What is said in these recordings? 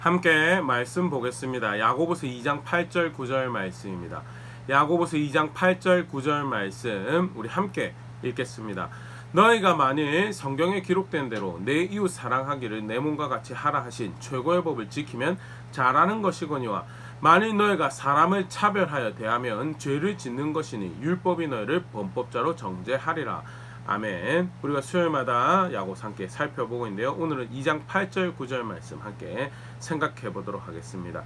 함께 말씀 보겠습니다. 야고보서 2장 8절 9절 말씀입니다. 야고보서 2장 8절 9절 말씀 우리 함께 읽겠습니다. 너희가 만일 성경에 기록된 대로 내 이웃 사랑하기를 내 몸과 같이 하라 하신 최고의 법을 지키면 잘하는 것이거니와 만일 너희가 사람을 차별하여 대하면 죄를 짓는 것이니 율법이 너희를 범법자로 정죄하리라. 아멘. 우리가 수요일마다 야고보서 함께 살펴보고 있는데요. 오늘은 2장 8절 9절 말씀 함께 생각해 보도록 하겠습니다.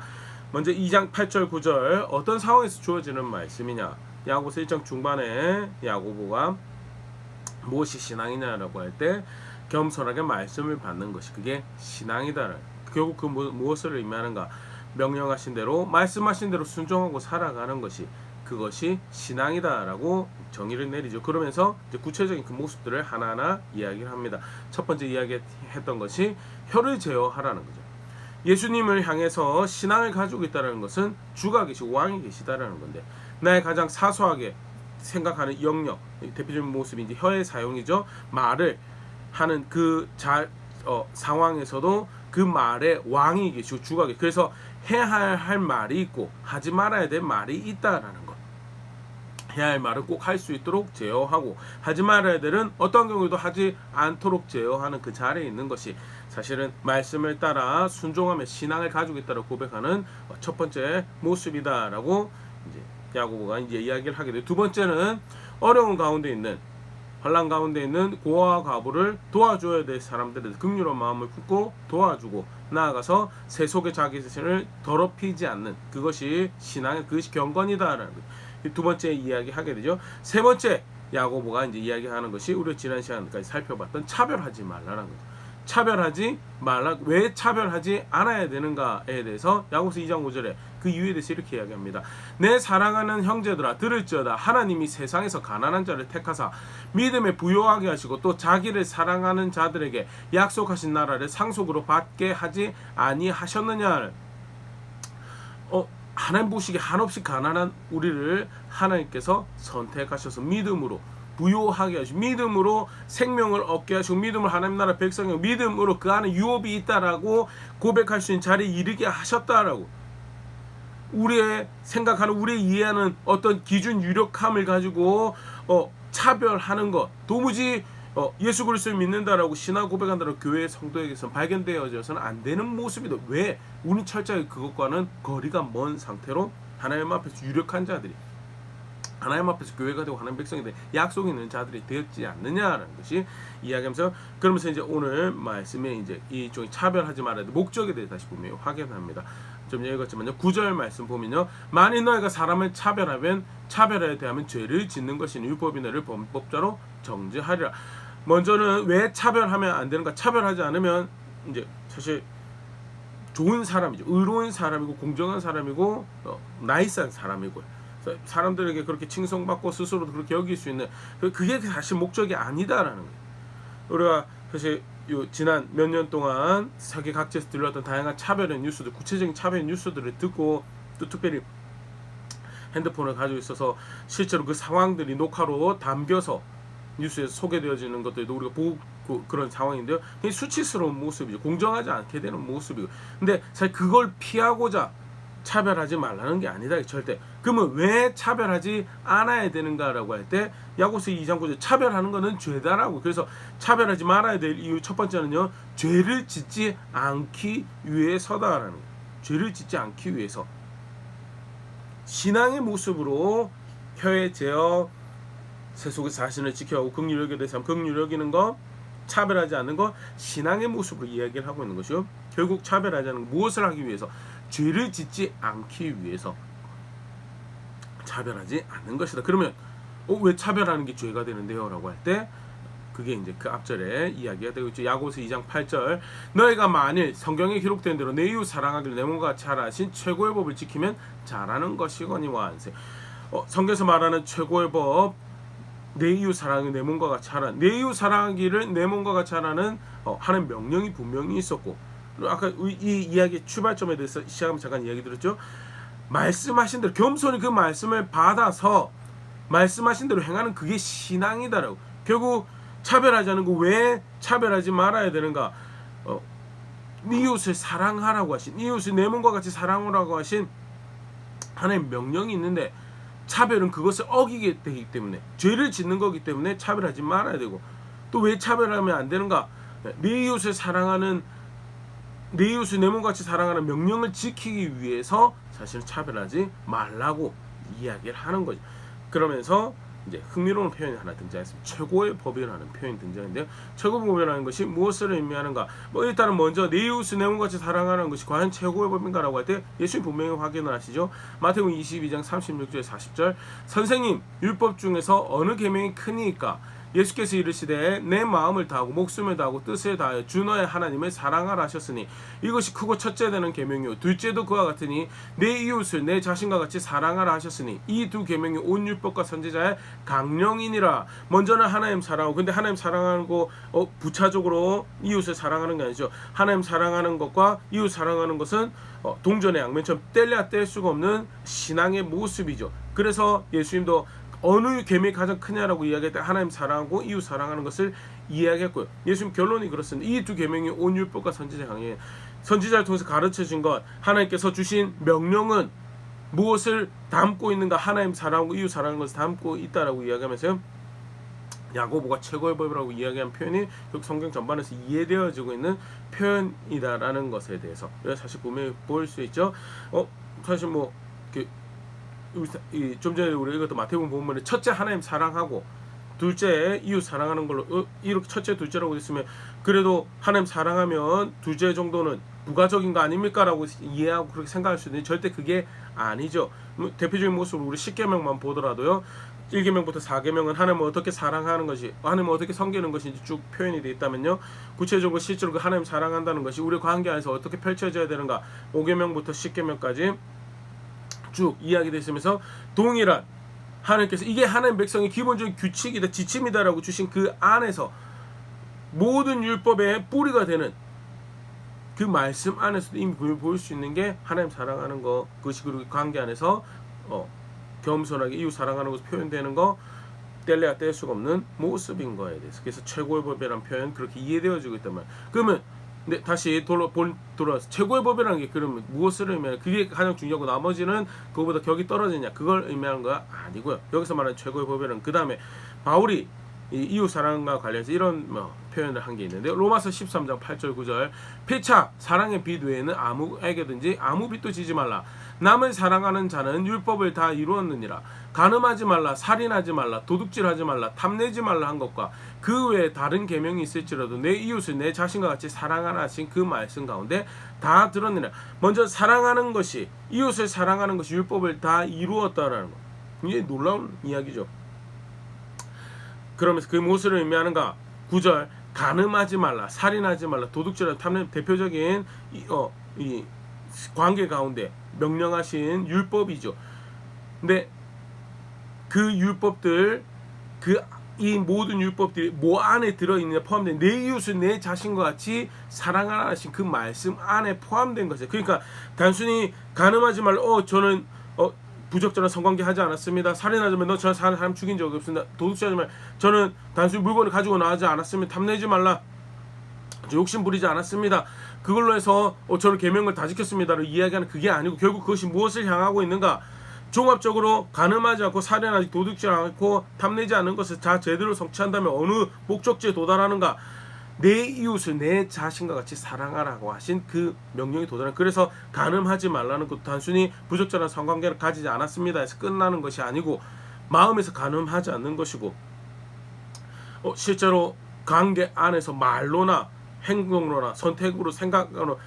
먼저 2장 8절 9절 어떤 상황에서 주어지는 말씀이냐? 야고보서 1장 중반에 야고보가 무엇이 신앙이냐라고 할 때 겸손하게 말씀을 받는 것이 그게 신앙이다. 결국 그 무엇을 의미하는가? 명령하신 대로 말씀하신 대로 순종하고 살아가는 것이 그것이 신앙이다라고 정의를 내리죠. 그러면서 이제 구체적인 그 모습들을 하나하나 이야기를 합니다. 첫 번째 이야기했던 것이 혀를 제어하라는 거죠. 예수님을 향해서 신앙을 가지고 있다는 것은 주가 계시고 왕이 계시다라는 건데 나의 가장 사소하게 생각하는 영역, 대표적인 모습이 이제 혀의 사용이죠. 말을 하는 그 상황에서도 그 말에 왕이 계시고 주가 계시고 그래서 해야 할 말이 있고 하지 말아야 될 말이 있다라는 것. 해야 할 말을 꼭 할 수 있도록 제어하고 하지 말아야 될은 어떤 경우에도 하지 않도록 제어하는 그 자리에 있는 것이 사실은 말씀을 따라 순종하며 신앙을 가지고 있다고 고백하는 첫 번째 모습이다라고 이제 야고보가 이제 이야기를 하게 돼요. 두 번째는 어려운 가운데 있는 환난 가운데 있는 고아와 과부를 도와줘야 될 사람들에 긍휼한 마음을 품고 도와주고 나아가서 세속의 자기 자신을 더럽히지 않는 그것이 신앙의 그것이 경건이다라는 거예요. 두 번째 이야기 하게 되죠. 세 번째 야고보가 이제 이야기하는 것이 우리가 지난 시간까지 살펴봤던 차별하지 말라는 거죠. 차별하지 말라. 왜 차별하지 않아야 되는가에 대해서 야고보서 2장 5절에 그 이유에 대해서 이렇게 이야기합니다. 내 사랑하는 형제들아 들을지어다 하나님이 세상에서 가난한 자를 택하사 믿음에 부요하게 하시고 또 자기를 사랑하는 자들에게 약속하신 나라를 상속으로 받게 하지 아니하셨느냐. 하나님 보시기에 한없이 가난한 우리를 하나님께서 선택하셔서 믿음으로 부요하게 하시고 믿음으로 생명을 얻게 하시고 믿음으로 하나님 나라 백성이 믿음으로 그 안에 유업이 있다라고 고백할 수 있는 자리에 이르게 하셨다라고. 우리의 생각하는 우리의 이해하는 어떤 기준 유력함을 가지고 차별하는 것 도무지 예수 그리스도를 믿는다라고 신앙 고백한다라고 교회 성도에게서 발견되어져서는 안 되는 모습이다. 왜? 우리는 철저하게 그것과는 거리가 먼 상태로 하나님 앞에서 유력한 자들이 하나님 앞에서 교회가 되고 하나님 백성이 되고 약속 있는 자들이 되었지 않느냐라는 것이 이야기하면서 그러면서 이제 오늘 말씀에 이제 이종이 차별하지 말아야 될 목적에 대해 다시 보면 확인합니다. 좀 읽었지만요. 9절 말씀 보면요. 만일 너희가 사람을 차별하여 대하면 죄를 짓는 것이 율법이 너를 범법자로 정죄하리라. 먼저는 왜 차별하면 안 되는가? 차별하지 않으면 이제 사실 좋은 사람이죠. 의로운 사람이고 공정한 사람이고 나이스한 사람이고 사람들에게 그렇게 칭송받고 스스로도 그렇게 여길 수 있는 그게 사실 목적이 아니다라는 거예요. 우리가 사실 지난 몇 년 동안 세계 각지에서 들려왔던 다양한 차별의 뉴스들, 구체적인 차별의 뉴스들을 듣고 또 특별히 핸드폰을 가지고 있어서 실제로 그 상황들이 녹화로 담겨서 뉴스에서 소개되어지는 것들도 우리가 보고 그런 상황인데요. 굉장히 수치스러운 모습이죠. 공정하지 않게 되는 모습이고. 근데 사실 그걸 피하고자 차별하지 말라는 게 아니다. 절대. 그러면 왜 차별하지 않아야 되는가라고 할 때 야고보서 2장 9절 차별하는 것은 죄다라고. 그래서 차별하지 말아야 될 이유 첫 번째는요. 죄를 짓지 않기 위해서다라는 거예요. 죄를 짓지 않기 위해서. 신앙의 모습으로 혀의 제어 세속의 자신을 지켜가고 긍휼히 여기는 대해서 긍휼히 여기는 것 차별하지 않는 것 신앙의 모습으로 이야기를 하고 있는 것이요. 결국 차별하지 않는 것 무엇을 하기 위해서 죄를 짓지 않기 위해서 차별하지 않는 것이다. 그러면 왜 차별하는 게 죄가 되는데요? 라고 할 때 그게 이제 그 앞절에 이야기가 되고 있죠. 야고보서 2장 8절 너희가 만일 성경에 기록된 대로 내 이웃 사랑하기를 내 몸과 같이 하라 하신 최고의 법을 지키면 잘하는 것이거니와 하세. 성경에서 말하는 최고의 법 내 이웃 사랑을 내 몸과 같이 하라. 내 이웃 사랑하기를 내 몸과 같이 하라는 하는 명령이 분명히 있었고 아까 이 이야기 출발점에 대해서 시작하면 잠깐 이야기 드렸죠. 말씀하신 대로 겸손히 그 말씀을 받아서 말씀하신 대로 행하는 그게 신앙이다라고. 결국 차별하지 않은 거 왜 차별하지 말아야 되는가? 네 이웃을 사랑하라고 하신, 이웃을 내 몸과 같이 사랑하라고 하신 하나님 명령이 있는데, 차별은 그것을 어기게 되기 때문에, 죄를 짓는 거기 때문에 차별하지 말아야 되고, 또 왜 차별하면 안 되는가? 내 이웃을 사랑하는, 내 이웃을 내 몸같이 사랑하는 명령을 지키기 위해서 사실은 차별하지 말라고 이야기를 하는 거죠. 그러면서 이제 흥미로운 표현이 하나 등장했습니다. 최고의 법이라는 표현이 등장했는데요. 최고의 법이라는 것이 무엇을 의미하는가? 일단은 먼저 내 이웃을 내 몸같이 사랑하는 것이 과연 최고의 법인가라고 할 때 예수님 분명히 확인을 하시죠. 마태복음 22장 36절 40절, 선생님, 율법 중에서 어느 계명이 크니까? 예수께서 이르시되 내 마음을 다하고 목숨을 다하고 뜻을 다하여 주 너의 하나님을 사랑하라 하셨으니 이것이 크고 첫째 되는 계명이요 둘째도 그와 같으니 내 이웃을 내 자신과 같이 사랑하라 하셨으니 이 두 계명이 온 율법과 선지자의 강령이니라. 먼저는 하나님 사랑하고, 근데 하나님 사랑하는 거 부차적으로 이웃을 사랑하는 게 아니죠. 하나님 사랑하는 것과 이웃 사랑하는 것은 동전의 양면처럼 뗄래야 뗄 수가 없는 신앙의 모습이죠. 그래서 예수님도 어느 계명이 가장 크냐라고 이야기할 때 하나님 사랑하고 이웃 사랑하는 것을 이야기했고요. 예수님 결론이 그렇습니다. 이 두 계명이 온 율법과 선지자 강의, 선지자를 통해서 가르쳐진 것, 하나님께서 주신 명령은 무엇을 담고 있는가? 하나님 사랑하고 이웃 사랑하는 것을 담고 있다라고 이야기하면서요, 야고보가 최고의 법이라고 이야기한 표현이 성경 전반에서 이해되어지고 있는 표현이다라는 것에 대해서 사실 분명히 볼 수 있죠. 사실 좀 전에 우리 읽었던 마태복음 본문에 첫째 하나님 사랑하고 둘째 이웃 사랑하는 걸로 이렇게 첫째 둘째라고 했으면, 그래도 하나님 사랑하면 둘째 정도는 부가적인 거 아닙니까? 라고 이해하고 그렇게 생각할 수 있는데 절대 그게 아니죠. 대표적인 모습으로 우리 10계명만 보더라도요, 1계명부터 4계명은 하나님을 어떻게 사랑하는 것이, 하나님을 어떻게 섬기는 것인지 쭉 표현이 되어 있다면요, 구체적으로 실제로 그 하나님 사랑한다는 것이 우리 관계 안에서 어떻게 펼쳐져야 되는가, 5계명부터 10계명까지 쭉 이야기되어 있으면서 동일한 하나님께서 이게 하나님 백성의 기본적인 규칙이다, 지침이다라고 주신 그 안에서 모든 율법의 뿌리가 되는 그 말씀 안에서도 이미 보일 수 있는 게 하나님 사랑하는 거, 그것이 그리고 관계 안에서 겸손하게 이웃 사랑하는 것으로 표현되는 거, 뗄래야 뗄 수가 없는 모습인 거에 대해서, 그래서 최고의 법이라는 표현 그렇게 이해되어지고 있단 말이에요. 그러면 다시 돌아와서 최고의 법이라는 게 그러면 무엇을 의미하냐? 그게 가장 중요하고 나머지는 그거보다 격이 떨어지냐? 그걸 의미하는 거 아니고요. 여기서 말하는 최고의 법이라는, 그 다음에 바울이 이웃 사랑과 관련해서 이런 표현을 한 게 있는데, 로마서 13장 8절 9절, 피차 사랑의 빚 외에는 아무에게든지 아무 빚도 지지 말라. 남을 사랑하는 자는 율법을 다 이루었느니라. 간음하지 말라, 살인하지 말라, 도둑질하지 말라, 탐내지 말라 한 것과 그 외에 다른 계명이 있을지라도 내 이웃을 내 자신과 같이 사랑하라 하신 그 말씀 가운데 다 들었느니라. 먼저 사랑하는 것이, 이웃을 사랑하는 것이 율법을 다 이루었다라는 것, 굉장히 놀라운 이야기죠. 그러면서 그 무엇을 의미하는가? 9절, 간음하지 말라, 살인하지 말라, 도둑질하지, 탐내, 대표적인 이 관계 가운데 명령하신 율법이죠. 근데 그 율법들, 이 모든 율법들이 뭐 안에 들어있느냐, 포함된 내 이웃을 내 자신과 같이 사랑하라 하신 그 말씀 안에 포함된 것이죠. 그러니까 단순히 간음하지 말라, 저는 부적절한 성관계 하지 않았습니다. 살인하지 말라, 저는 사람 죽인 적이 없습니다. 도둑질하지 말라, 저는 단순히 물건을 가지고 나가지 않았습니다. 탐내지 말라, 저 욕심 부리지 않았습니다. 그걸로 해서 저는 계명을 다 지켰습니다를 이야기하는 그게 아니고, 결국 그것이 무엇을 향하고 있는가? 종합적으로 간음하지 않고 살인하지 도둑질 않고 탐내지 않는 것을 다 제대로 성취한다면 어느 목적지에 도달하는가? 내 이웃을 내 자신과 같이 사랑하라고 하신 그 명령에 도달하는, 그래서 간음하지 말라는 것도 단순히 부적절한 성관계를 가지지 않았습니다 해서 끝나는 것이 아니고, 마음에서 간음하지 않는 것이고, 실제로 관계 안에서 말로나 행동으로나 선택으로 생각으로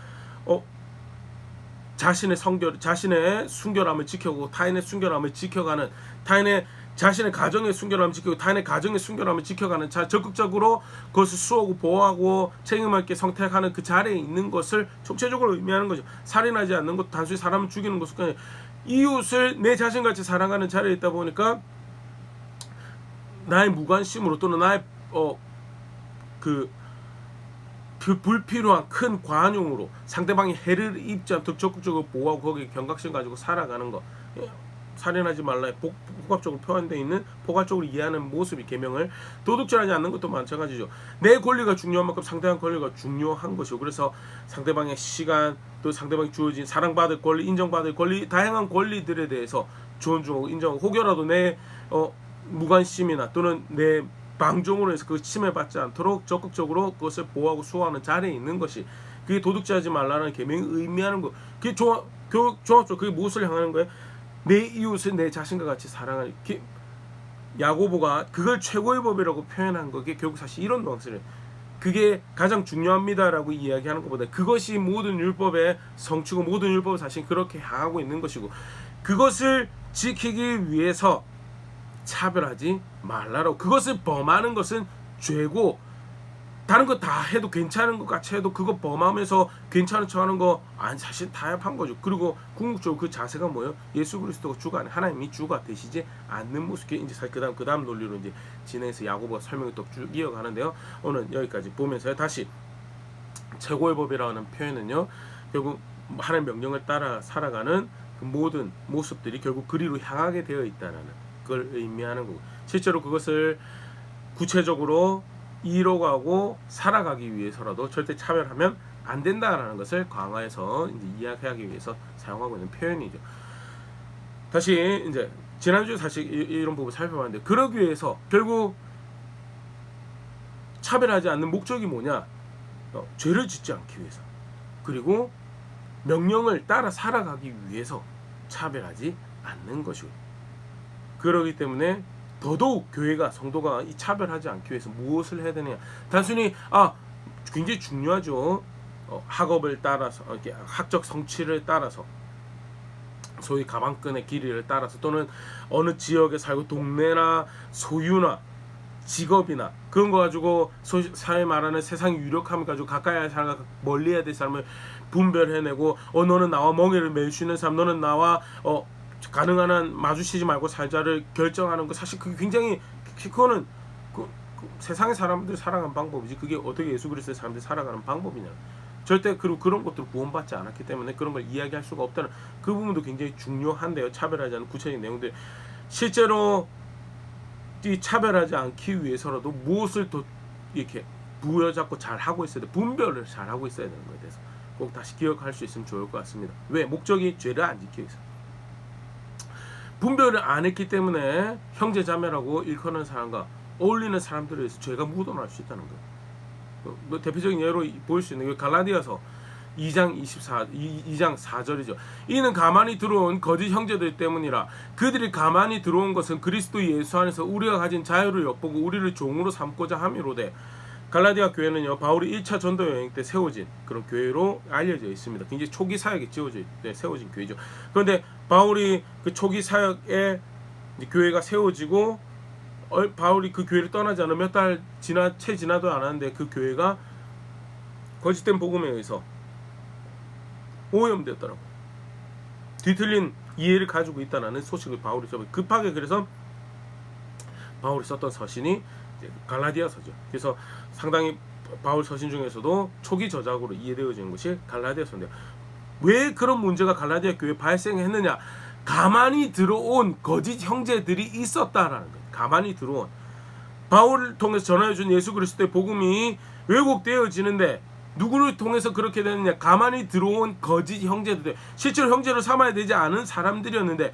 자신의 순결함을 지켜고 타인의 순결함을 지켜가는, 자신의 가정의 순결함을 지키고 타인의 가정의 순결함을 지켜가는 적극적으로 그것을 수호하고 보호하고 책임을 있게 선택하는 그 자리에 있는 것을 총체적으로 의미하는 거죠. 살인하지 않는 것, 단순히 사람을 죽이는 것은 아니라 이웃을 내 자신같이 사랑하는 자리에 있다 보니까 나의 무관심으로 또는 나의 그 불필요한 큰 관용으로 상대방이 해를 입지 않도록 적극적으로 보호하고 거기에 경각심 가지고 살아가는 것, 살인하지 말라에 복합적으로 표현되어 있는 포괄적으로 이해하는 모습이 계명을 도둑질하지 않는 것도 마찬가지죠. 내 권리가 중요한 만큼 상대방 권리가 중요한 것이고 그래서 상대방의 시간 또 상대방이 주어진 사랑받을 권리 인정받을 권리 다양한 권리들에 대해서 존중하고 인정하고 혹여라도 내 무관심이나 또는 내 방종으로 해서 그 침해받지 않도록 적극적으로 그것을 보호하고 수호하는 자리에 있는 것이 그게 도둑질하지 말라는 계명이 의미하는 거. 그게 종합적으로 그게 무엇을 향하는 거예요? 내 이웃을 내 자신과 같이 사랑하는. 야고보가 그걸 최고의 법이라고 표현한 거게 결국 사실 이런 뉘앙스를 그게 가장 중요합니다라고 이야기하는 것보다 그것이 모든 율법의 성취고 모든 율법을 사실 그렇게 향하고 있는 것이고 그것을 지키기 위해서 차별하지 말라라고. 그것을 범하는 것은 죄고 다른 거 다 해도 괜찮은 것 같이 해도 그거 범하면서 괜찮은 척 하는 거 사실 타협한 거죠. 그리고 궁극적으로 그 자세가 뭐예요? 예수 그리스도가 주가 아니 하나님이 주가 되시지 않는 모습이 이제 사실 그다음 논리로 이제 진행해서 야고보가 설명을 또 쭉 이어가는데요. 오늘 여기까지 보면서 다시 최고의 법이라는 표현은요. 결국 하나님 명령을 따라 살아가는 그 모든 모습들이 결국 그리로 향하게 되어 있다는 걸 의미하는 거고 실제로 그것을 구체적으로 이뤄가고 살아가기 위해서라도 절대 차별하면 안 된다라는 것을 강화해서 이제 이야기하기 위해서 사용하고 있는 표현이죠. 다시 이제 지난주에 사실 이런 부분 살펴봤는데 그러기 위해서 결국 차별하지 않는 목적이 뭐냐? 죄를 짓지 않기 위해서 그리고 명령을 따라 살아가기 위해서 차별하지 않는 것이고 그러기 때문에 더더욱 교회가 성도가 이 차별하지 않기 위해서 무엇을 해야 되느냐? 단순히 굉장히 중요하죠. 학업을 따라서 이렇게 학적 성취를 따라서 소위 가방끈의 길이를 따라서 또는 어느 지역에 살고 동네나 소유나 직업이나 그런 거 가지고 사회 말하는 세상 유력함을 가지고 가까이 할 사람과 멀리 해야 될 사람을 분별해내고 너는 나와 멍에를 매일 수 있는 사람 너는 나와 가능한 한 마주치지 말고 살자를 결정하는 거 사실 그게 굉장히 그거는 그 세상의 사람들이 살아가는 방법이지 그게 어떻게 예수 그리스도의 사람들이 살아가는 방법이냐. 절대 그리고 그런 것들을 구원받지 않았기 때문에 그런 걸 이야기할 수가 없다는 그 부분도 굉장히 중요한데요. 차별하지 않는 구체적인 내용들 실제로 이 차별하지 않기 위해서라도 무엇을 더 이렇게 부여잡고 잘 하고 있어야 돼. 분별을 잘 하고 있어야 되는 거에 대해서 꼭 다시 기억할 수 있으면 좋을 것 같습니다. 왜? 목적이 죄를 안 지키기 위해서. 분별을 안 했기 때문에 형제 자매라고 일컫는 사람과 어울리는 사람들에 의해서 죄가 묻어날 수 있다는 거예요. 대표적인 예로 보일 수 있는 게 갈라디아서 2장 4절이죠. 이는 가만히 들어온 거짓 형제들 때문이라 그들이 가만히 들어온 것은 그리스도 예수 안에서 우리가 가진 자유를 엿보고 우리를 종으로 삼고자 함이로되 갈라디아 교회는요 바울이 1차 전도 여행 때 세워진 그런 교회로 알려져 있습니다. 굉장히 초기 사역에 세워진 교회죠. 그런데 바울이 그 초기 사역에 교회가 세워지고 바울이 그 교회를 떠나지 않아 몇 달 채 지나도 않았는데 그 교회가 거짓된 복음에 의해서 오염되었더라고. 뒤틀린 이해를 가지고 있다는 소식을 바울이 급하게 그래서 바울이 썼던 서신이 갈라디아서죠. 그래서 상당히 바울 서신 중에서도 초기 저작으로 이해되어지는 것이 갈라디아서인데요. 왜 그런 문제가 갈라디아 교회에 발생했느냐? 가만히 들어온 거짓 형제들이 있었다라는 거예요. 가만히 들어온 바울을 통해서 전해준 예수 그리스도의 복음이 왜곡되어지는데 누구를 통해서 그렇게 되느냐? 가만히 들어온 거짓 형제들, 실제로 형제로 삼아야 되지 않은 사람들이었는데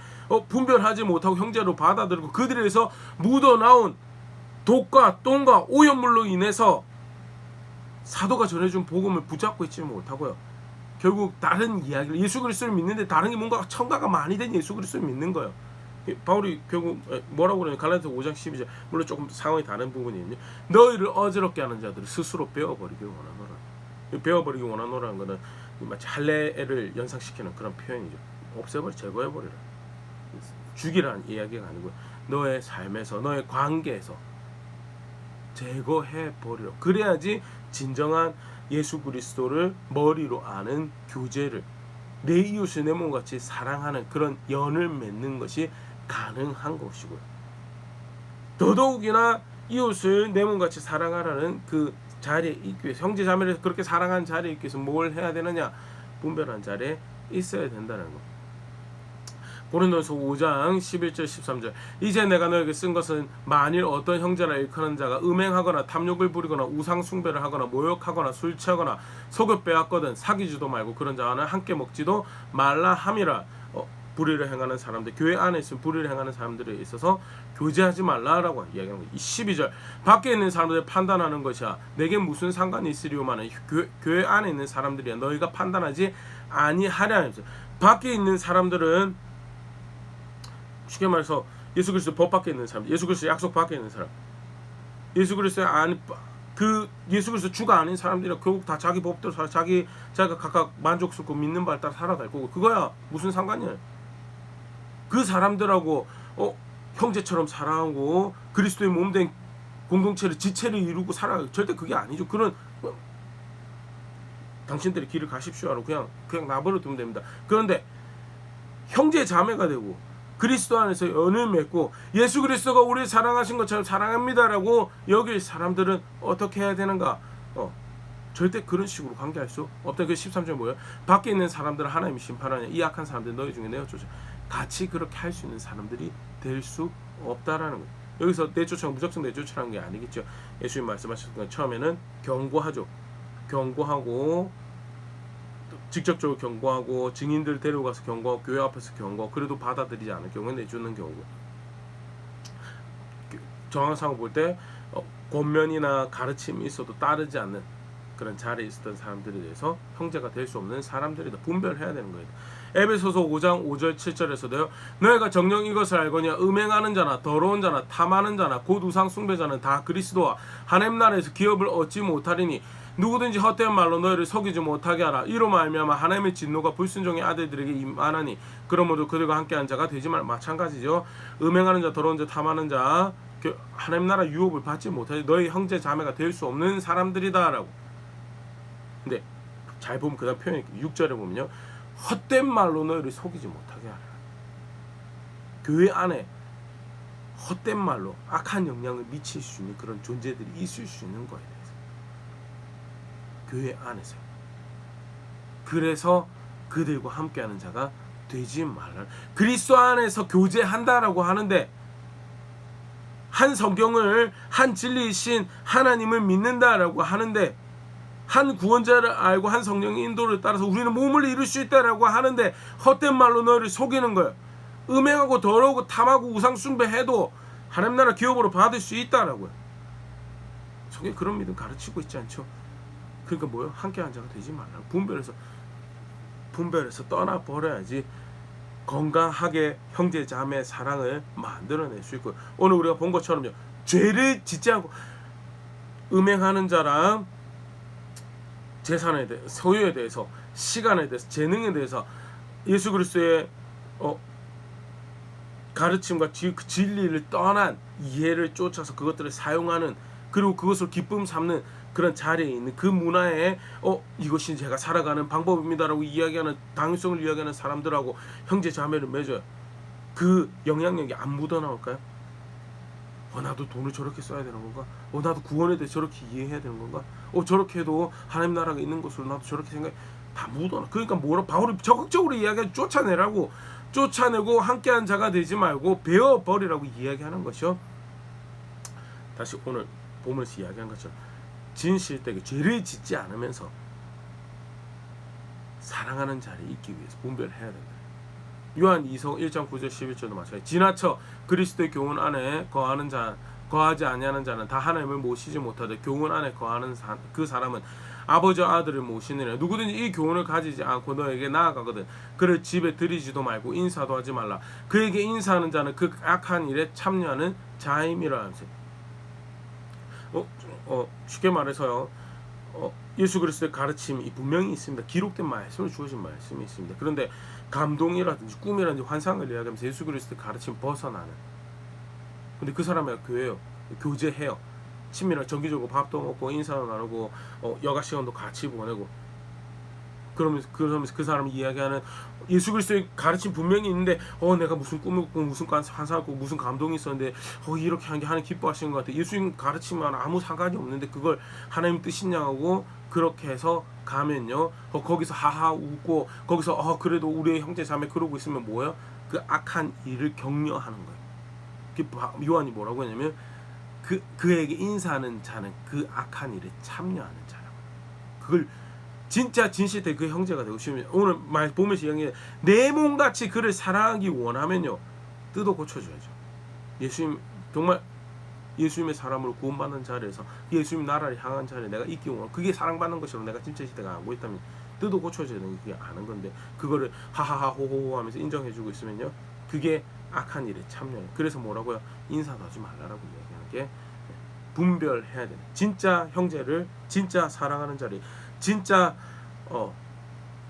분별하지 못하고 형제로 받아들이고 그들에서 묻어나온 독과 똥과 오염물로 인해서 사도가 전해준 복음을 붙잡고 있지 못하고요. 결국 다른 이야기를 예수 그리스도를 믿는데 다른 게 뭔가 첨가가 많이 된 예수 그리스도를 믿는 거예요. 바울이 결국 뭐라고 그러냐? 갈라디아서 5장 12절 물론 조금 상황이 다른 부분이 있는데 너희를 어지럽게 하는 자들을 스스로 베어버리기 원하노라. 베어버리기 원하노라는 것은 마치 할례를 연상시키는 그런 표현이죠. 없애버려 제거해버리라. 죽이라는 이야기가 아니고 너의 삶에서 너의 관계에서 제거해버리라. 그래야지 진정한 예수 그리스도를 머리로 아는 교제를 내 이웃을 내 몸같이 사랑하는 그런 연을 맺는 것이 가능한 것이고요. 더더욱이나 이웃을 내 몸같이 사랑하라는 그 자리에 있기 위해서 형제 자매를 그렇게 사랑하는 자리에 있기 위해서 뭘 해야 되느냐? 분별한 자리에 있어야 된다는 거. 고린도전서 5장 11절 13절 이제 내가 너에게 쓴 것은 만일 어떤 형제라 일컫는 자가 음행하거나 탐욕을 부리거나 우상 숭배를 하거나 모욕하거나 술 취하거나 속여 빼앗거든 사귀지도 말고 그런 자와는 함께 먹지도 말라 함이라. 불의를 행하는 사람들, 교회 안에 있으면 불의를 행하는 사람들에 있어서 교제하지 말라라고 이야기하는 거예요. 12절 밖에 있는 사람들을 판단하는 것이야 내게 무슨 상관이 있으리오마는 교회 안에 있는 사람들이야 너희가 판단하지 아니하랴. 밖에 있는 사람들은 쉽게 말해서 예수 그리스도 법 밖에 있는 사람, 예수 그리스도 약속 밖에 있는 사람, 예수 그리스도의 예수 그리스도 주가 아닌 사람들이라 결국 다 자기 법대로 살아 자기가 각각 만족스럽고 믿는 바를 따라 살아갈 거고 그거야 무슨 상관이야. 그 사람들하고 형제처럼 사랑하고 그리스도의 몸된 공동체를 지체를 이루고 살아가 절대 그게 아니죠. 그런 당신들이 길을 가십시오 하고 그냥 나버려 두면 됩니다. 그런데 형제 자매가 되고 그리스도 안에서 연을 맺고 예수 그리스도가 우리를 사랑하신 것처럼 사랑합니다라고 여길 사람들은 어떻게 해야 되는가? 절대 그런 식으로 관계할 수 없다. 그 13절 뭐예요? 밖에 있는 사람들은 하나님이 심판하냐 이 악한 사람들 너희 중에 내어쫓아. 같이 그렇게 할 수 있는 사람들이 될 수 없다라는 거예요. 여기서 내쫓아 무작정 내쫓으라는 게 아니겠죠. 예수님 말씀하셨던 건 처음에는 경고하죠. 경고하고 직접적으로 경고하고 증인들 데려가서 경고하고 교회 앞에서 경고 그래도 받아들이지 않을 경우에 내주는 경우 정황상을 볼 때 권면이나 가르침이 있어도 따르지 않는 그런 자리에 있었던 사람들에 대해서 형제가 될 수 없는 사람들이다. 분별해야 되는 거예요. 에베소서 5장 5절 7절에서도요. 너희가 정녕 이것을 알거니와 음행하는 자나 더러운 자나 탐하는 자나 곧 우상 숭배자는 다 그리스도와 하나님 나라에서 기업을 얻지 못하리니 누구든지 헛된 말로 너희를 속이지 못하게 하라. 이로 말미암아 하나님의 진노가 불순종의 아들들에게 임하나니 그러므로 그들과 함께한 자가 되지 말. 마찬가지죠. 음행하는 자 더러운 자 탐하는 자 하나님 나라 유업을 받지 못하지 너희 형제 자매가 될 수 없는 사람들이다라고. 근데 잘 보면 그 다음 표현이 6절에 보면요. 헛된 말로 너희를 속이지 못하게 하라. 교회 안에 헛된 말로 악한 영향을 미칠 수 있는 그런 존재들이 있을 수 있는 거에 대해서 교회 안에서 그래서 그들과 함께하는 자가 되지 말라. 그리스도 안에서 교제한다라고 하는데 한 성경을 한 진리이신 하나님을 믿는다라고 하는데 한 구원자를 알고 한 성령의 인도를 따라서 우리는 몸을 이룰 수 있다라고 하는데 헛된 말로 너를 속이는 거예요. 음행하고 더러우고 탐하고 우상 숭배해도 하나님 나라 기업으로 받을 수 있다라고요. 성경 그런 믿음 가르치고 있지 않죠. 그러니까 뭐요? 함께한 자가 되지 말라. 분별해서 떠나버려야지 건강하게 형제 자매 사랑을 만들어낼 수 있고 오늘 우리가 본 것처럼요. 죄를 짓지 않고 음행하는 자랑 재산에 대해 소유에 대해서 시간에 대해서 재능에 대해서 예수 그리스도의 가르침과 진리를 떠난 이해를 쫓아서 그것들을 사용하는 그리고 그것을 기쁨 삼는 그런 자리에 있는 그 문화에 이것이 제가 살아가는 방법입니다라고 이야기하는 당위성을 이야기하는 사람들하고 형제 자매를 맺어요. 그 영향력이 안 묻어나올까요? 나도 돈을 저렇게 써야 되는 건가? 나도 구원에 대해 저렇게 이해해야 되는 건가? 저렇게 해도 하나님 나라가 있는 것으로 나도 저렇게 생각해. 다 묻어나. 그러니까 바울이 적극적으로 이야기하지 쫓아내고 함께한 자가 되지 말고 베어버리라고 이야기하는 것이요. 다시 오늘 보면서 이야기한 것처럼 진실되게 죄를 짓지 않으면서 사랑하는 자리에 있기 위해서 분별해야 된다. 요한 2서 1장 9절 11절도 마찬가지. 지나쳐 그리스도의 교훈 안에 거하지 아니하는 자는 다 하나님을 모시지 못하되 교훈 안에 거하는 그 사람은 아버지와 아들을 모시느니라. 누구든지 이 교훈을 가지지 않고 너에게 나아가거든 그를 집에 들이지도 말고 인사도 하지 말라. 그에게 인사하는 자는 그 악한 일에 참여하는 자임이라. 쉽게 말해서요. 예수 그리스도의 가르침이 분명히 있습니다. 기록된 말씀을 주어진 말씀이 있습니다. 그런데 감동이라든지 꿈이라든지 환상을 이야기하면서 예수 그리스도의 가르침 벗어나는. 근데 그 사람이 교회요. 교제해요. 친밀하게 정기적으로 밥도 먹고 인사도 나누고 여가 시간도 같이 보내고 그러면서 그 사람이 이야기하는 예수 그리스도의 가르침 분명히 있는데 내가 무슨 꿈을 꾸고 무슨 환상을 꾸고 무슨 감동이 있었는데 이렇게 하는 게 하나님 기뻐하시는 것 같아. 예수님 가르침과 아무 상관이 없는데 그걸 하나님 뜻이냐고 그렇게 해서 가면요. 거기서 하하 웃고 거기서 그래도 우리의 형제 자매 그러고 있으면 뭐예요? 그 악한 일을 격려하는 거예요. 요한이 뭐라고 했냐면 그에게 인사하는 자는 그 악한 일에 참여하는 자라고. 그걸 진짜 진실된 그 형제가 되고 싶으면 오늘 말 보면서 이야기해 내 몸같이 그를 사랑하기 원하면요 뜯어 고쳐줘야죠. 예수님 정말 예수님의 사람으로 구원받는 자리에서 예수님 나라를 향한 자리에 내가 있기 원하고 그게 사랑받는 것이라고 내가 진짜 시대가 알고 있다면 뜯어 고쳐줘야 되는 게 그게 아는 건데 그거를 하하하 호호호 하면서 인정해주고 있으면요 그게 악한 일에 참여해요. 그래서 뭐라고요? 인사도 하지 말라라고 이야기하는 게 분별해야 되는 진짜 형제를 진짜 사랑하는 자리 진짜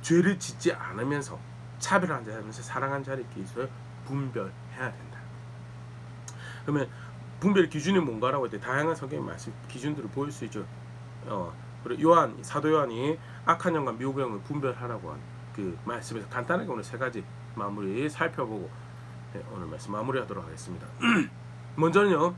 죄를 짓지 않으면서 차별하지 않으면서 사랑하는 자리에 있어서 분별해야 된다. 그러면 분별 기준이 뭔가라고 할 때 다양한 성경의 말씀 기준들을 보일 수 있죠. 그리고 사도 요한이 악한 영과 미혹의 영을 분별하라고 한 그 말씀에서 간단하게 오늘 세 가지 마무리 살펴보고 오늘 말씀 마무리하도록 하겠습니다. 먼저는요.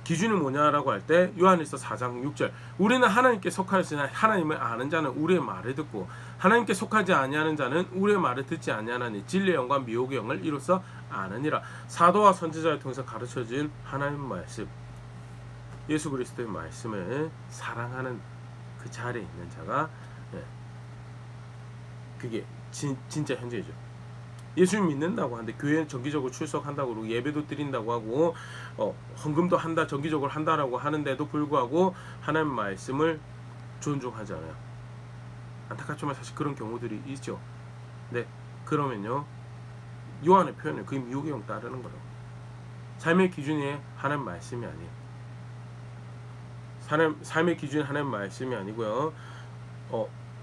기준이 뭐냐라고 할 때 요한일서 4장 6절 우리는 하나님께 속하였으나 하나님을 아는 자는 우리의 말을 듣고 하나님께 속하지 아니하는 자는 우리의 말을 듣지 아니하나니 진리의 영과 미혹의 영을 이로써 아느니라. 사도와 선지자를 통해서 가르쳐진 하나님의 말씀 예수 그리스도의 말씀을 사랑하는 그 자리에 있는 자가 그게 진짜 현재죠. 예수님 믿는다고 하는데 교회에 정기적으로 출석한다고 그러고 예배도 드린다고 하고 헌금도 한다 정기적으로 한다라고 하는데도 불구하고 하나님 말씀을 존중하잖아요. 안타깝지만 사실 그런 경우들이 있죠. 네, 그러면요 요한의 표현은 그 미혹의 영 따르는 거라고. 삶의 기준이 하나님 말씀이 아니에요. 삶의 기준이 하나님 말씀이 아니고요.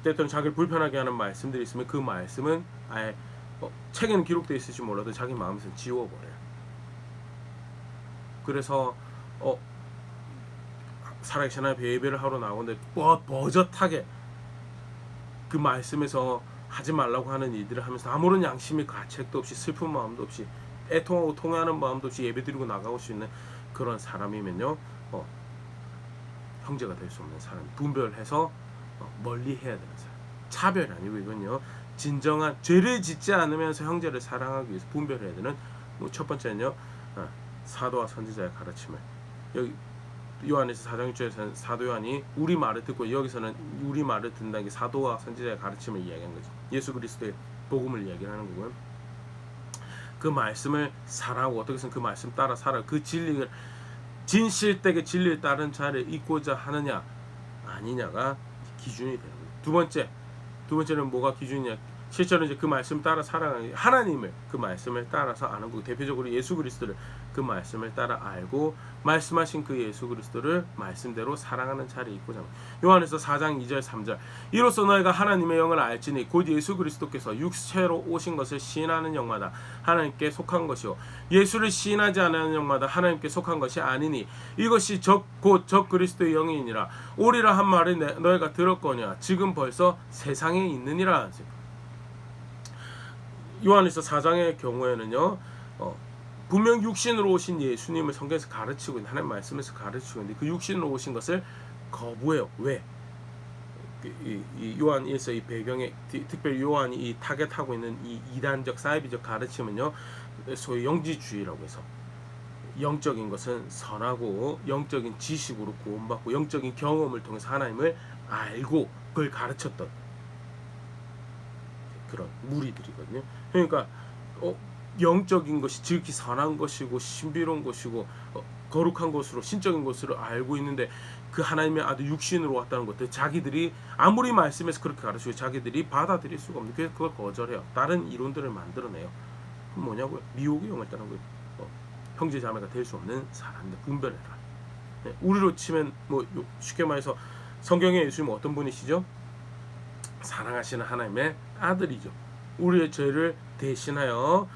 때때로 자기를 불편하게 하는 말씀들이 있으면 그 말씀은 아예 책에는 기록되어 있을지 몰라도 자기 마음에서 지워버려요. 그래서 살아계신 하나님 예배를 하러 나오는데 버젓하게 그 말씀에서 하지 말라고 하는 일들을 하면서 아무런 양심의 가책도 없이 슬픈 마음도 없이 애통하고 통회하는 마음도 없이 예배드리고 나가고 수 있는 그런 사람이면요 형제가 될 수 없는 사람. 분별해서 멀리 해야 되는 사람. 차별이 아니고 이건요 진정한 죄를 짓지 않으면서 형제를 사랑하기 위해서 분별해야 되는 첫 번째는요 사도와 선지자의 가르침을 여기 요한에서 4장 6절에서는 사도 요한이 우리 말을 듣고 여기서는 우리 말을 듣는다는 게 사도와 선지자의 가르침을 이야기하는 거죠. 예수 그리스도의 복음을 이야기하는 거고요. 그 말씀을 사랑하고 어떻게 해서 그 말씀 따라 살아 그 진리를 진실되게 진리를 따른 자를 잊고자 하느냐 아니냐가 기준이 되는 거예요. 두 번째는 뭐가 기준이냐? 실제로 이제 그 말씀 따라 살아가는 하나님을 그 말씀을 따라서 아는 거고 대표적으로 예수 그리스도를 그 말씀을 따라 알고 말씀하신 그 예수 그리스도를 말씀대로 사랑하는 자리에 있고자 합니다. 요한에서 4장 2절 3절 이로써 너희가 하나님의 영을 알지니 곧 예수 그리스도께서 육체로 오신 것을 시인하는 영마다 하나님께 속한 것이요 예수를 시인하지 않는 영마다 하나님께 속한 것이 아니니 이것이 곧 그리스도의 영이니라. 오리라 한 말을 너희가 들었거냐 지금 벌써 세상에 있느니라. 요한에서 4장의 경우에는요 분명 육신으로 오신 예수님을 성경에서 가르치고 있는 하나님 말씀에서 가르치고 있는데 그 육신으로 오신 것을 거부해요. 왜? 이 요한 1서 이 배경에 특별히 요한이 이 타겟하고 있는 이 이단적 사이비적 가르침은요 소위 영지주의라고 해서 영적인 것은 선하고 영적인 지식으로 구원받고 영적인 경험을 통해서 하나님을 알고 그걸 가르쳤던 그런 무리들이거든요. 그러니까 영적인 것이 지극히 선한 것이고 신비로운 것이고 거룩한 것으로 신적인 것으로 알고 있는데 그 하나님의 아들 육신으로 왔다는 것들 자기들이 아무리 말씀에서 그렇게 가르치고 자기들이 받아들일 수가 없는 그래서 그걸 거절해요. 다른 이론들을 만들어내요. 그럼 뭐냐고요? 미혹의 영을 따른 거예요. 형제 자매가 될 수 없는 사람인데 분별해라. 네, 우리로 치면 뭐 쉽게 말해서 성경에 예수님은 어떤 분이시죠? 사랑하시는 하나님의 아들이죠. 우리의 죄를 대신하여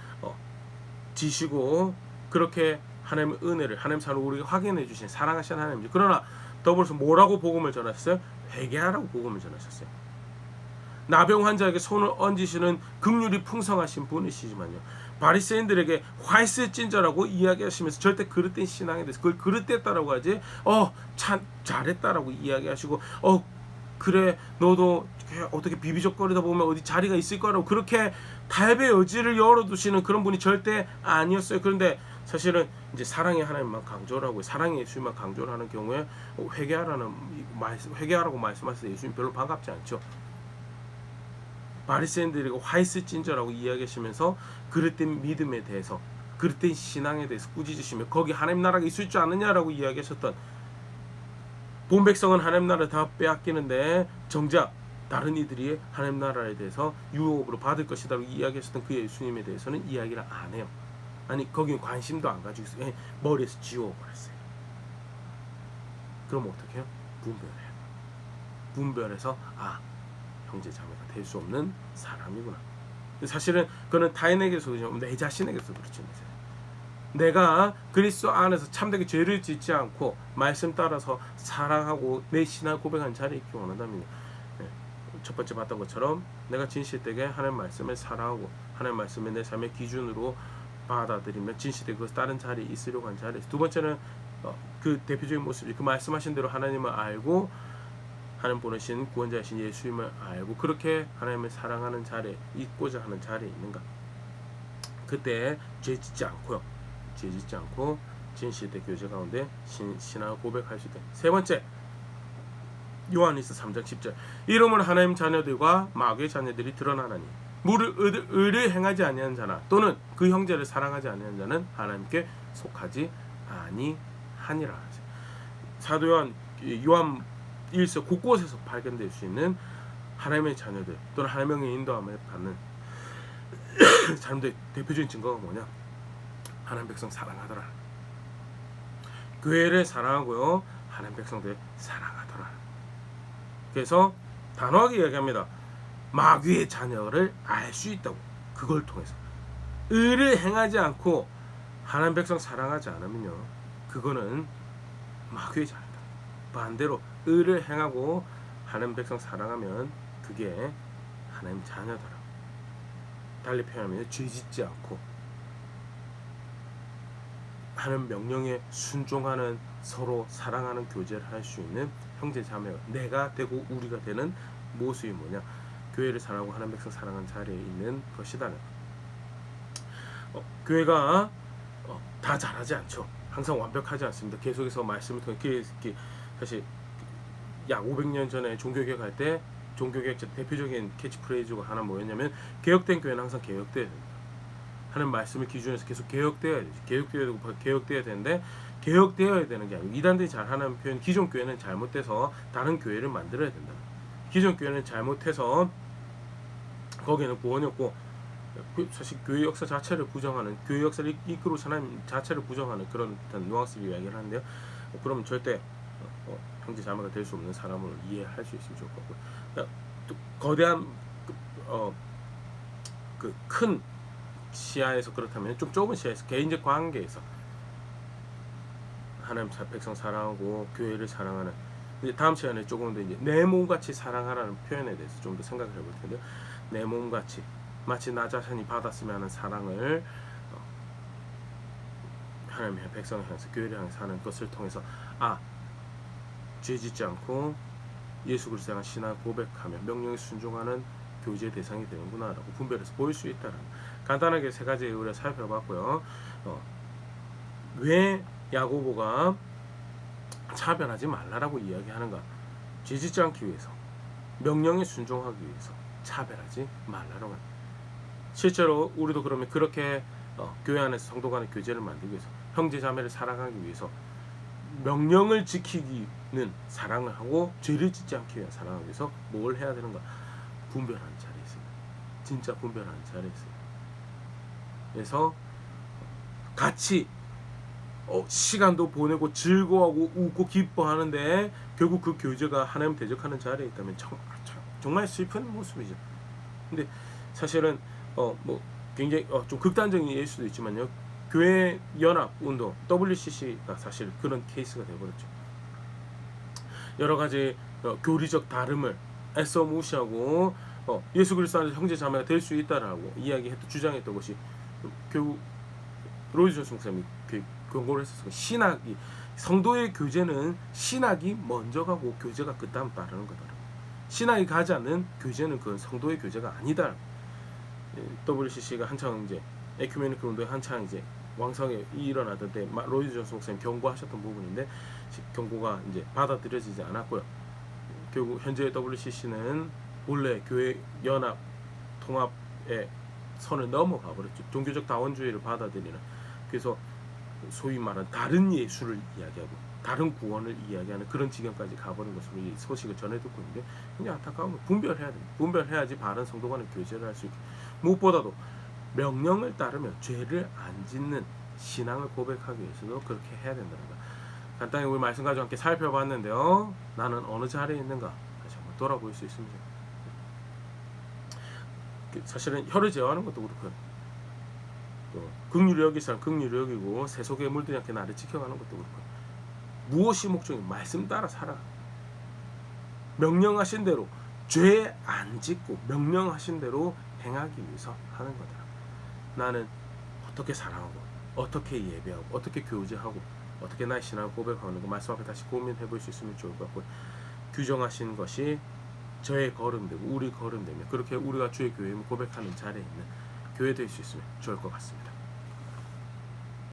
지시고 그렇게 하나님의 은혜를 하나님 사랑을 우리가 확인해 주신 사랑하시는 하나님이죠. 그러나 더불어서 뭐라고 복음을 전하셨어요? 회개하라고 복음을 전하셨어요. 나병 환자에게 손을 얹으시는 긍휼이 풍성하신 분이시지만요. 바리새인들에게 화이스진저라고 이야기하시면서 절대 그릇된 신앙에 대해서 그걸 그릇됐다라고 하지 참 잘했다라고 이야기하시고 그래 너도 어떻게 비비적거리다 보면 어디 자리가 있을 거라고 그렇게 달배 여지를 열어두시는 그런 분이 절대 아니었어요. 그런데 사실은 이제 사랑의 하나님만 강조를 하고 사랑의 예수님만 강조를 하는 경우에 회개하라고 말씀하셔서 예수님 별로 반갑지 않죠. 바리새인들이 화이스진저라고 이야기하시면서 그릇된 믿음에 대해서 그릇된 신앙에 대해서 꾸짖으시며 거기 하나님 나라가 있을 줄 아느냐라고 이야기하셨던 본 백성은 하나님 나라를 다 빼앗기는데 정작 다른 이들이 하나님 나라에 대해서 유업으로 받을 것이다라고 이야기하셨던 그 예수님에 대해서는 이야기를 안 해요. 아니 거기는 관심도 안 가지고 있어요. 머리에서 지워버렸어요. 그럼 어떻게 해요? 분별해요. 분별해서 형제 자매가 될 수 없는 사람이구나. 사실은 그는 타인에게서도 내 자신에게서 그렇죠. 내가 그리스도 안에서 참되게 죄를 짓지 않고 말씀 따라서 사랑하고 내 신앙 고백한 자리에 있기 원한다면 첫 번째 봤던 것처럼 내가 진실되게 하나님 말씀을 사랑하고 하나님 말씀을 내 삶의 기준으로 받아들이며 진실되게 그 다른 자리에 있으려고 한 자리. 두 번째는 그 대표적인 모습이 그 말씀하신 대로 하나님을 알고 하나님 보내신 구원자이신 예수님을 알고 그렇게 하나님을 사랑하는 자리에 있고자 하는 자리에 있는가. 그때 죄 짓지 않고 진실된 교제 가운데 신앙을 고백할 수 있다. 세 번째 요한일서 3장 10절 이름을 하나님 자녀들과 마귀의 자녀들이 드러나나니 의를 행하지 아니한 자나 또는 그 형제를 사랑하지 아니한 자는 하나님께 속하지 아니하니라. 사도 요한 일서 곳곳에서 발견될 수 있는 하나님의 자녀들 또는 하나님의 인도함을 받는 사람들의 대표적인 증거가 뭐냐? 하나님 백성 사랑하더라. 교회를 사랑하고요. 하나님 백성들 사랑하더라. 그래서 단호하게 이야기합니다. 마귀의 자녀를 알 수 있다고. 그걸 통해서 의를 행하지 않고 하나님 백성 사랑하지 않으면요. 그거는 마귀의 자녀다. 반대로 의를 행하고 하나님 백성 사랑하면 그게 하나님 자녀더라. 달리 표현하면 죄짓지 않고 하나님 명령에 순종하는 서로 사랑하는 교제를 할 수 있는 형제 자매가 내가 되고 우리가 되는 모습이 뭐냐? 교회를 사랑하고 하나님 백성 사랑하는 자리에 있는 것이다. 교회가 다 잘하지 않죠. 항상 완벽하지 않습니다. 계속해서 말씀을 통해 사실 약 500년 전에 종교개혁 할 때 종교개혁 대표적인 캐치프레이즈가 하나 뭐였냐면 개혁된 교회는 항상 개혁돼야 된다. 하는 말씀을 기준에서 계속 개혁되어야 되는데 개혁되어야 되는 게 아니고 이단들이 잘하는 표현 기존 교회는 잘못돼서 다른 교회를 만들어야 된다. 기존 교회는 잘못해서 거기에는 구원이 없고 사실 교회 역사 자체를 부정하는 교회 역사를 이끌고 하나님 자체를 부정하는 그런 뉘앙스를 이야기를 하는데요. 그러면 절대 형제 자매가 될 수 없는 사람을 이해할 수 있으면 좋을 것 같고요. 또 거대한 그 큰 시야에서 그렇다면 좀 좁은 시야에서 개인적 관계에서 하나님 백성 사랑하고 교회를 사랑하는 이제 다음 시간에 조금 더 이제 내 몸같이 사랑하라는 표현에 대해서 좀 더 생각을 해볼 텐데요. 내 몸같이 마치 나 자신이 받았으면 하는 사랑을 하나님의 백성을 향해서 교회를 향해서 하는 것을 통해서 죄짓지 않고 예수 그리스도에 대한 신앙을 고백하며 명령에 순종하는 교제의 대상이 되는구나라고 분별해서 보일 수 있다는 간단하게 세 가지의 의를 살펴봤고요. 왜 야고보가 차별하지 말라라고 이야기하는가? 죄짓지 않기 위해서, 명령에 순종하기 위해서 차별하지 말라라고 합니다. 실제로 우리도 그러면 그렇게 교회 안에서 성도 간의 교제를 만들기 위해서 형제 자매를 사랑하기 위해서 명령을 지키기는 사랑을 하고 죄를 짓지 않기 위한 사랑을 위해서 뭘 해야 되는가? 분별하는 자리에 있습니다. 진짜 분별하는 자리에 있습니다. 그래서 같이 시간도 보내고 즐거워하고 웃고 기뻐하는데 결국 그 교제가 하나님 대적하는 자리에 있다면 정말 슬픈 모습이죠. 근데 사실은 뭐 굉장히 좀 극단적인 예일 수도 있지만요. 교회 연합 운동 WCC가 사실 그런 케이스가 되어버렸죠. 여러 가지 교리적 다름을 애써 무시하고 예수 그리스도 안에서 형제 자매가 될 수 있다라고 이야기했던 주장했던 것이 결국 로이드 존스 목사님이 경고를 했었어요. 신학이 성도의 교제는 신학이 먼저 가고 교제가 그 다음 따르는 거다. 신학이 가지 않는 교제는 그건 성도의 교제가 아니다. WCC가 한창 이제 에큐메니컬 운동이 한창 이제 왕성에 일어나던 때 로이드 존스 목사님 경고하셨던 부분인데 경고가 이제 받아들여지지 않았고요. 결국 현재 WCC는 원래 교회 연합 통합의 선을 넘어가 버렸죠. 종교적 다원주의를 받아들이는, 그래서 소위 말하는 다른 예수를 이야기하고 다른 구원을 이야기하는 그런 지경까지 가버린 것으로 이 소식을 전해 듣고 있는데 그냥 안타까운 거 분별해야 됩니다. 분별해야지 바른 성도 간의 교제를 할 수 있고, 무엇보다도 명령을 따르며 죄를 안 짓는 신앙을 고백하기 위해서도 그렇게 해야 된다는 거. 간단히 우리 말씀 가지고 함께 살펴봤는데요. 나는 어느 자리에 있는가 다시 한번 돌아볼 수 있습니다. 사실은 혀를 제어하는 것도 그렇고요. 또 긍휼히 여길 사람 긍휼히 여기고 세속에 물들지 않게 나를 지켜가는 것도 그렇고요. 무엇이 목적이 말씀 따라 살아. 명령하신 대로 죄 안 짓고 명령하신 대로 행하기 위해서 하는 거다. 나는 어떻게 사랑하고 어떻게 예배하고 어떻게 교제하고 어떻게 나의 신앙을 고백하는 거 말씀 앞에 다시 고민해 볼 수 있으면 좋을 것 같고, 규정하신 것이 저의 걸음되고 우리 걸음되며 그렇게 우리가 주의 교회임을 고백하는 자리에 있는 교회 될 수 있으면 좋을 것 같습니다.